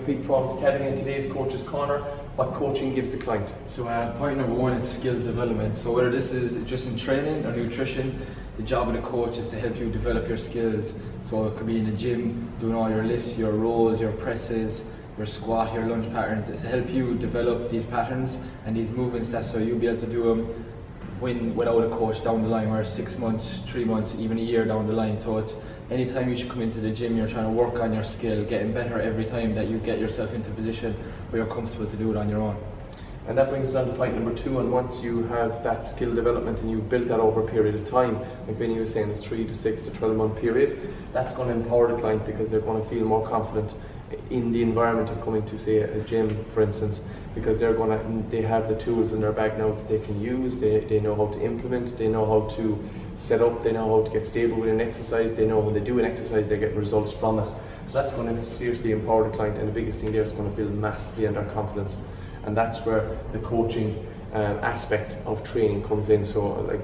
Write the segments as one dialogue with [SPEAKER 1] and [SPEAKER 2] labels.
[SPEAKER 1] Pete from Academy, and today's Coach's Corner, what coaching gives the client.
[SPEAKER 2] So point number one is skills development. So whether this is just in training or nutrition, the job of the coach is to help you develop your skills. So it could be in the gym, doing all your lifts, your rows, your presses, your squat, your lunge patterns. It's to help you develop these patterns and these movements, that's so you'll be able to do them without a coach down the line, or 6 months, 3 months, even a year down the line. So it's anytime you should come into the gym, you're trying to work on your skill, getting better every time that you get yourself into a position where you're comfortable to do it on your own.
[SPEAKER 1] And that brings us on to point number two, and once you have that skill development and you've built that over a period of time, like Vinny was saying, a 3 to 6 to 12 month period, that's going to empower the client because they're going to feel more confident in the environment of coming to, say, a gym, for instance, because they have the tools in their bag now that they can use, they know how to implement, they know how to set up, they know how to get stable with an exercise, they know when they do an exercise they get results from it. So that's going to seriously empower the client, and the biggest thing there is going to build massively on their confidence. And that's where the coaching aspect of training comes in. So like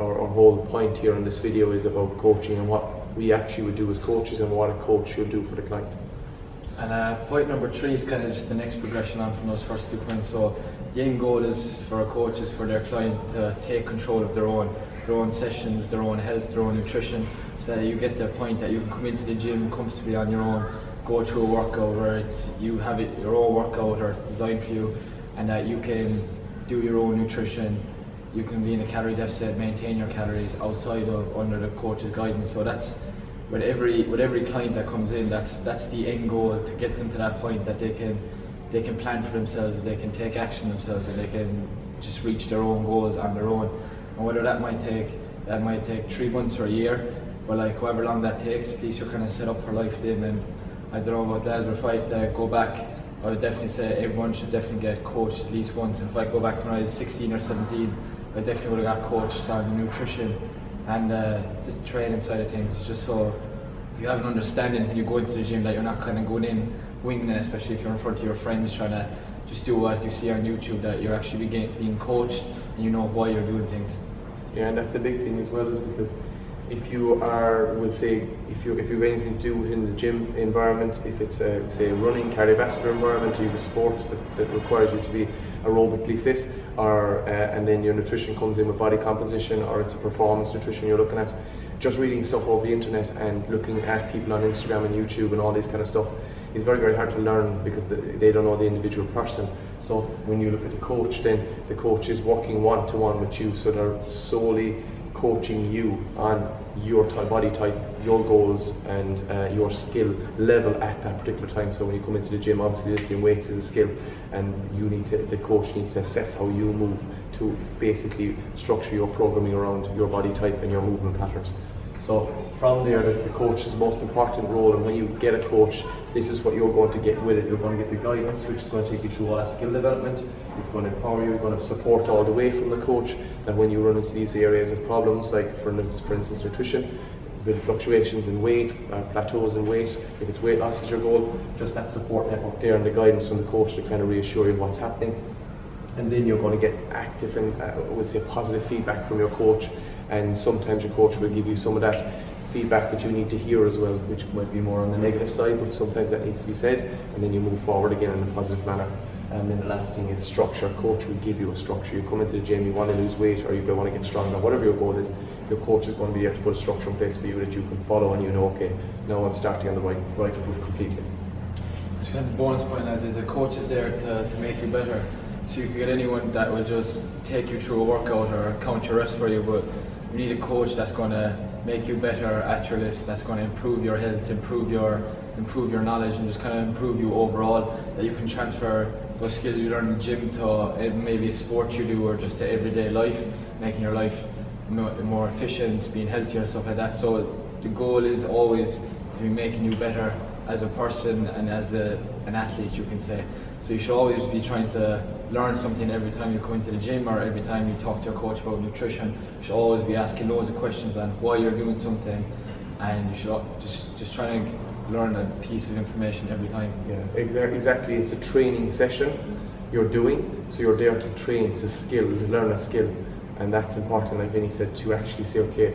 [SPEAKER 1] our whole point here in this video is about coaching and what we actually would do as coaches and what a coach should do for the client.
[SPEAKER 2] And point number three is kind of just the next progression on from those first 2 points. So the end goal is for a coach is for their client to take control of their own sessions, their own health, their own nutrition, so that you get to a point that you can come into the gym comfortably on your own, go through a workout where you have your own workout or it's designed for you, and that you can do your own nutrition, you can be in a calorie deficit, maintain your calories outside of under the coach's guidance. So that's with every client that comes in, that's the end goal, to get them to that point that they can plan for themselves, they can take action themselves, and they can just reach their own goals on their own. And whether that might take 3 months or a year, but like however long that takes, at least you're kind of set up for life then. And I don't know about that, but if I had to go back, I would definitely say everyone should definitely get coached at least once. And if I go back to when I was 16 or 17, I definitely would have got coached on nutrition and the training side of things, just so you have an understanding when you go into the gym that you're not kind of going in winging it, especially if you're in front of your friends trying to just do what you see on YouTube, that you're actually being coached and you know why you're doing things.
[SPEAKER 1] Yeah, and that's the big thing as well, is because if you are, we'll say, if you have anything to do within the gym environment, if it's a, say, a running, cardiovascular environment, or you have a sport that requires you to be aerobically fit, or and then your nutrition comes in with body composition, or it's a performance nutrition you're looking at, just reading stuff over the internet and looking at people on Instagram and YouTube and all this kind of stuff is very, very hard to learn, because they don't know the individual person. So when you look at the coach, then the coach is working one-to-one with you, so they're solely coaching you on your body type, your goals, and your skill level at that particular time. So when you come into the gym, obviously lifting weights is a skill, and the coach needs to assess how you move to basically structure your programming around your body type and your movement patterns. So from there, the coach is the most important role, and when you get a coach, this is what you're going to get with it. You're going to get the guidance, which is going to take you through all that skill development. It's going to empower you, you're going to have support all the way from the coach, and when you run into these areas of problems, like for instance nutrition, the fluctuations in weight, plateaus in weight, if it's weight loss is your goal, just that support network there and the guidance from the coach to kind of reassure you what's happening. And then you're going to get active and I would say positive feedback from your coach, and sometimes your coach will give you some of that feedback that you need to hear as well, which might be more on the negative side, but sometimes that needs to be said, and then you move forward again in a positive manner. And then the last thing is structure. Coach will give you a structure. You come into the gym, you want to lose weight, or you want to get stronger, whatever your goal is, your coach is going to be able to put a structure in place for you that you can follow, and you know, okay, now I'm starting on the right foot completely.
[SPEAKER 2] Which kind of bonus point, lads, is the coach is there to make you better. So you can get anyone that will just take you through a workout or count your reps for you, but you need a coach that's going to make you better at your list, that's going to improve your health, improve your knowledge, and just kind of improve you overall, that you can transfer those skills you learn in the gym to maybe a sport you do, or just to everyday life, making your life more efficient, being healthier and stuff like that. So the goal is always to be making you better as a person and as an athlete, you can say. So you should always be trying to learn something every time you come into the gym, or every time you talk to your coach about nutrition. You should always be asking loads of questions on why you're doing something, and you should just try to learn a piece of information every time.
[SPEAKER 1] Yeah, exactly. It's a training session you're doing, so you're there to train, to learn a skill, and that's important, like Vinny said, to actually say, okay,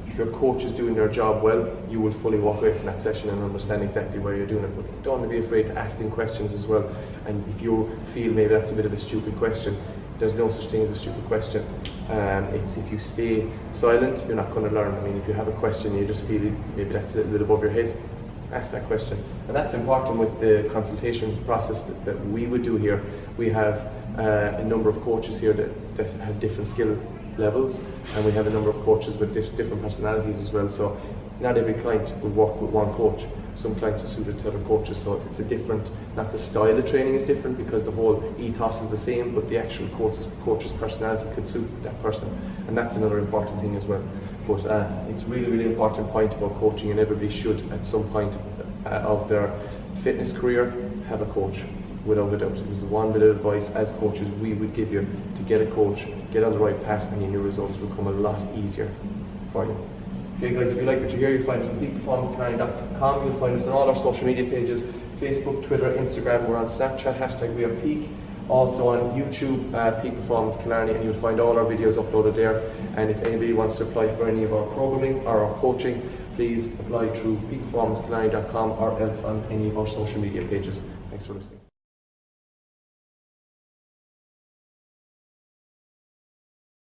[SPEAKER 1] if your coach is doing their job well, you will fully walk away from that session and understand exactly where you're doing it. But don't be afraid to ask them questions as well. And if you feel maybe that's a bit of a stupid question, there's no such thing as a stupid question. It's if you stay silent, you're not going to learn. I mean, if you have a question, you just feel maybe that's a little bit above your head, ask that question. And that's important with the consultation process that we would do here. We have a number of coaches here that have different skill levels, and we have a number of coaches with different personalities as well. So not every client will work with one coach. Some clients are suited to other coaches, so it's a different, not the style of training is different because the whole ethos is the same, but the actual coach's personality could suit that person, and that's another important thing as well. But it's really important point about coaching, and everybody should at some point of their fitness career have a coach, without a doubt. It was the one bit of advice as coaches we would give you, to get a coach, get on the right path, and then your results will come a lot easier for you. Okay guys, if you like what you hear, you'll find us on peakperformancecanary.com. You'll find us on all our social media pages, Facebook, Twitter, Instagram. We're on Snapchat, hashtag we are peak. Also on YouTube, Peak Performance Killarney, and you'll find all our videos uploaded there. And if anybody wants to apply for any of our programming or our coaching, please apply through peakperformancekillarney.com or else on any of our social media pages. Thanks for listening.